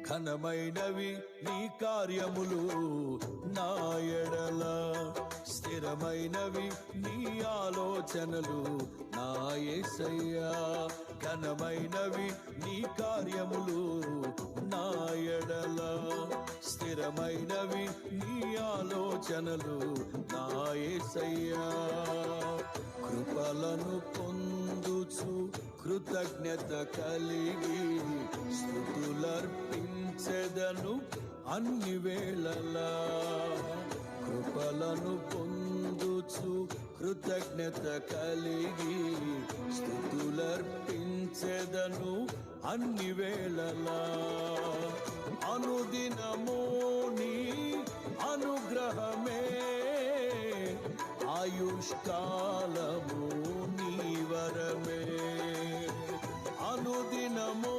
ఘనమైనవి నీ కార్యములు నా ఎడల, స్థిరమైనవి నీ ఆలోచనలు నా యేసయ్యా. ఘనమైనవి నీ కార్యములు నా ఎడల, స్థిరమైనవి నీ ఆలోచనలు నా యేసయ్యా. కృపలను పొందుచు కృతజ్ఞత కలిగి స్తుతులర్పించెదను అన్ని వేళలా. కృపలను పొందుచు కృతజ్ఞత కలిగి స్తుతులర్పించెదను అన్ని వేళలా. అనుదినము నీ అనుగ్రహమే, ఆయుష్కాలము నీ వరమే. అనుదినము